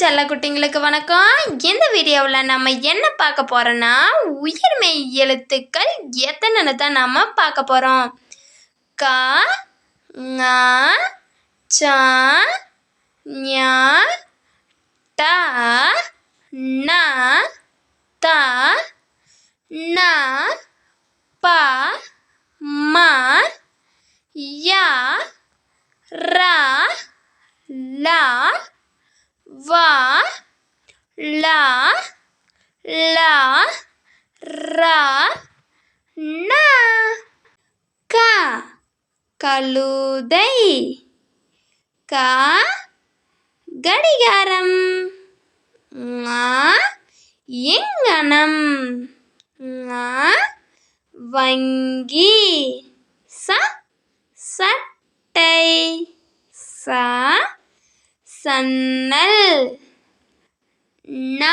செல்ல குட்டிங்களுக்கு வணக்கம். இந்த வீடியோவில் நம்ம என்ன பார்க்க போகிறோன்னா, உயிர்மெய் எழுத்துக்கள் எத்தனைன்னு தான் நம்ம பார்க்க போகிறோம். க, ங, ச, ஞ, ட, ந, த, ந, ப, ம, ய, ர, ல, வ, ல, ல, ர, ந. க, கழுதை. க, கடிகாரம். ங, எங்கனம். ங, வங்கி. ச, சட்டை. ச, சன்னல். ந,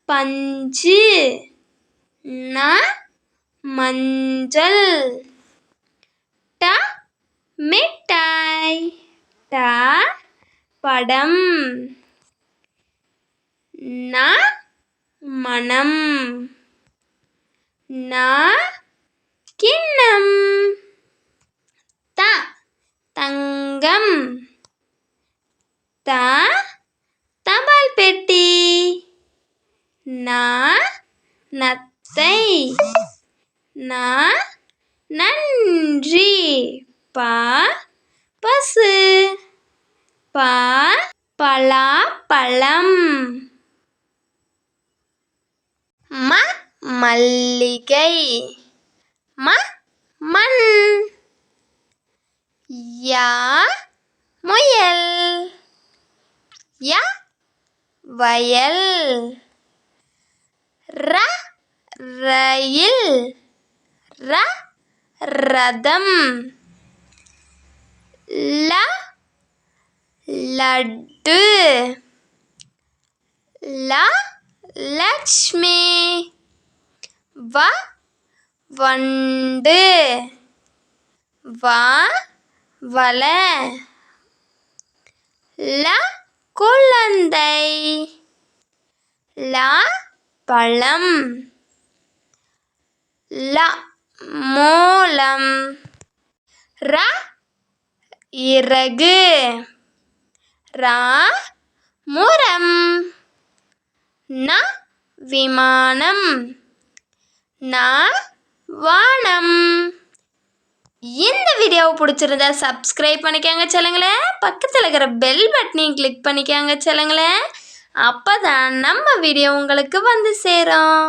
பஞ்சு. ந, மஞ்சள். ட, மிட்டாய். ட, படம். ந, மனம். ந, கிண்ணம். த, தங்கம். த, தபால் பெட்டி. ந, நத்தை. ந, நன்றி. ப, பசு. ப, பலாப்பழம். ம, மல்லிகை. ம, மண். ய, முயல். ய, வயல். ர, ரயில். ர, ரதம். ல, லட்டு. ல, லக்ஷ்மி. வ, வண்டு. வ, வலை. ல, குழந்தை. ல, பழம். ல, மூலம். ர, இறகு. ர, முரம். ந, விமானம். ந, வானம். இந்த வீடியோவை பிடிச்சிருந்தா சப்ஸ்கிரைப் பண்ணிக்கோங்க செல்லுங்களே. பக்கத்தில் இருக்கிற பெல் பட்டனையும் கிளிக் பண்ணிக்கோங்க செல்லுங்களே. அப்போ தான் நம்ம வீடியோ உங்களுக்கு வந்து சேரும்.